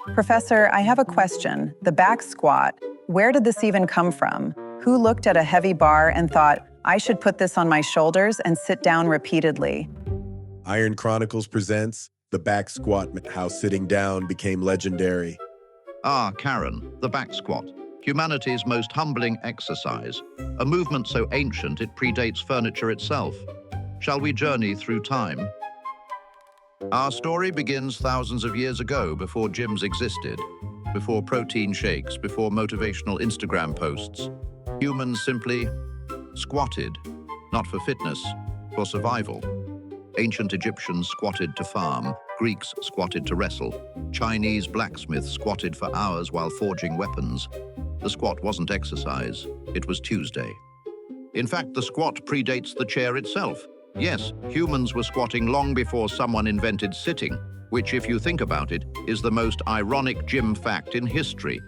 Professor, I have a question. The back squat, where did this even come from? Who looked at a heavy bar and thought, I should put this on my shoulders and sit down repeatedly? Iron Chronicles presents The Back Squat, How Sitting Down Became Legendary. Karen, the back squat, humanity's most humbling exercise, a movement so ancient it predates furniture itself. Shall we journey through time? Our story begins thousands of years ago, before gyms existed, before protein shakes, before motivational Instagram posts. Humans simply squatted, not for fitness, for survival. Ancient Egyptians squatted to farm, Greeks squatted to wrestle, Chinese blacksmiths squatted for hours while forging weapons. The squat wasn't exercise, it was Tuesday. In fact, the squat predates the chair itself. Yes, humans were squatting long before someone invented sitting, which, if you think about it, is the most ironic gym fact in history.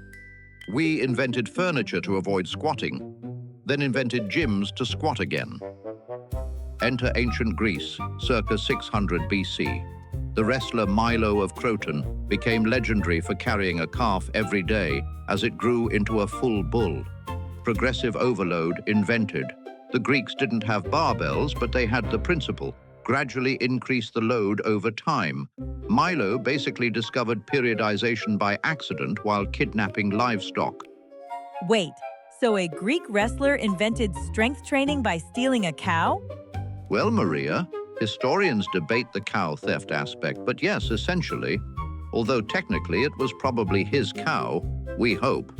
We invented furniture to avoid squatting, then invented gyms to squat again. Enter ancient Greece, circa 600 BC. The wrestler Milo of Croton became legendary for carrying a calf every day as it grew into a full bull. Progressive overload invented. The Greeks didn't have barbells, but they had the principle: gradually increase the load over time. Milo basically discovered periodization by accident while kidnapping livestock. Wait, so a Greek wrestler invented strength training by stealing a cow? Well, Maria, historians debate the cow theft aspect, but yes, essentially, although technically it was probably his cow, we hope.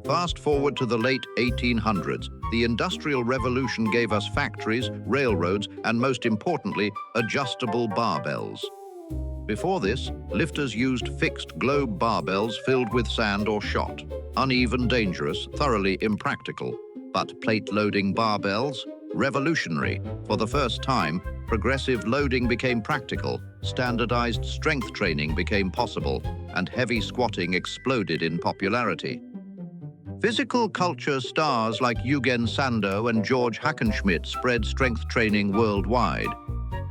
Fast forward to the late 1800s, the Industrial Revolution gave us factories, railroads, and most importantly, adjustable barbells. Before this, lifters used fixed globe barbells filled with sand or shot. Uneven, dangerous, thoroughly impractical. But plate-loading barbells? Revolutionary. For the first time, progressive loading became practical, standardized strength training became possible, and heavy squatting exploded in popularity. Physical culture stars like Eugen Sandow and George Hackenschmidt spread strength training worldwide.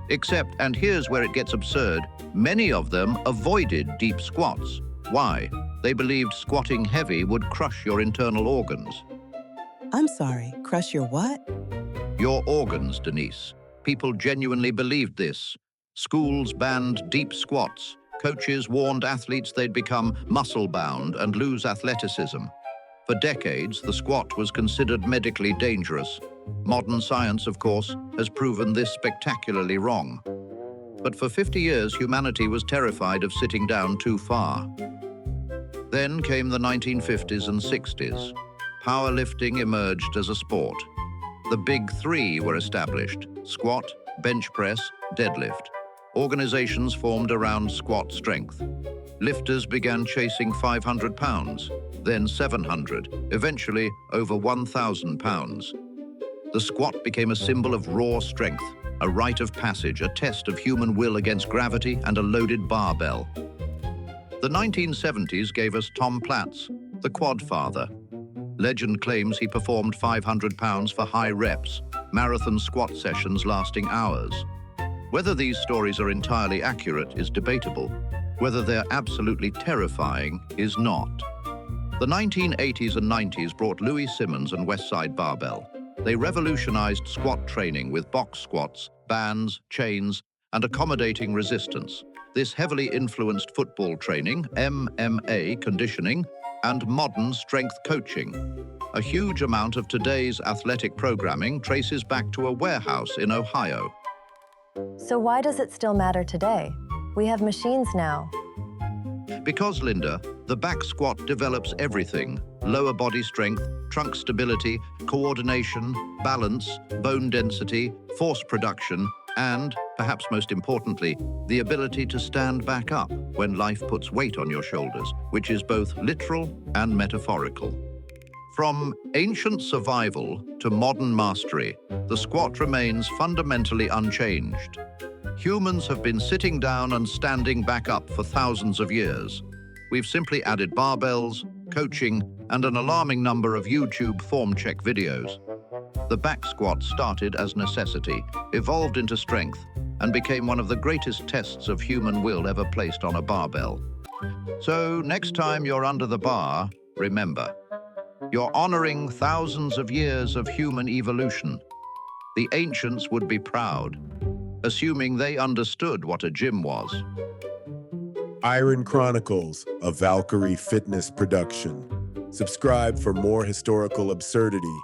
Except, and here's where it gets absurd, many of them avoided deep squats. Why? They believed squatting heavy would crush your internal organs. I'm sorry, crush your what? Your organs, Denise. People genuinely believed this. Schools banned deep squats. Coaches warned athletes they'd become muscle-bound and lose athleticism. For decades, the squat was considered medically dangerous. Modern science, of course, has proven this spectacularly wrong. But for 50 years, humanity was terrified of sitting down too far. Then came the 1950s and 60s. Powerlifting emerged as a sport. The big three were established: squat, bench press, deadlift. Organizations formed around squat strength. Lifters began chasing 500 pounds, then 700, eventually over 1,000 pounds. The squat became a symbol of raw strength, a rite of passage, a test of human will against gravity and a loaded barbell. The 1970s gave us Tom Platz, the quad father. Legend claims he performed 500 pounds for high reps, marathon squat sessions lasting hours. Whether these stories are entirely accurate is debatable. Whether they're absolutely terrifying is not. The 1980s and 90s brought Louie Simmons and Westside barbell. They revolutionized squat training with box squats, bands, chains, and accommodating resistance. This heavily influenced football training, MMA conditioning, and modern strength coaching. A huge amount of today's athletic programming traces back to a warehouse in Ohio. So why does it still matter today? We have machines now. Because, Linda, the back squat develops everything: lower body strength, trunk stability, coordination, balance, bone density, force production, and, perhaps most importantly, the ability to stand back up when life puts weight on your shoulders, which is both literal and metaphorical. From ancient survival to modern mastery, the squat remains fundamentally unchanged. Humans have been sitting down and standing back up for thousands of years. We've simply added barbells, coaching, and an alarming number of YouTube form check videos. The back squat started as necessity, evolved into strength, and became one of the greatest tests of human will ever placed on a barbell. So next time you're under the bar, remember, you're honoring thousands of years of human evolution. The ancients would be proud, assuming they understood what a gym was. IRON Chronicles, a Valkyrie fitness production. Subscribe for more historical absurdity.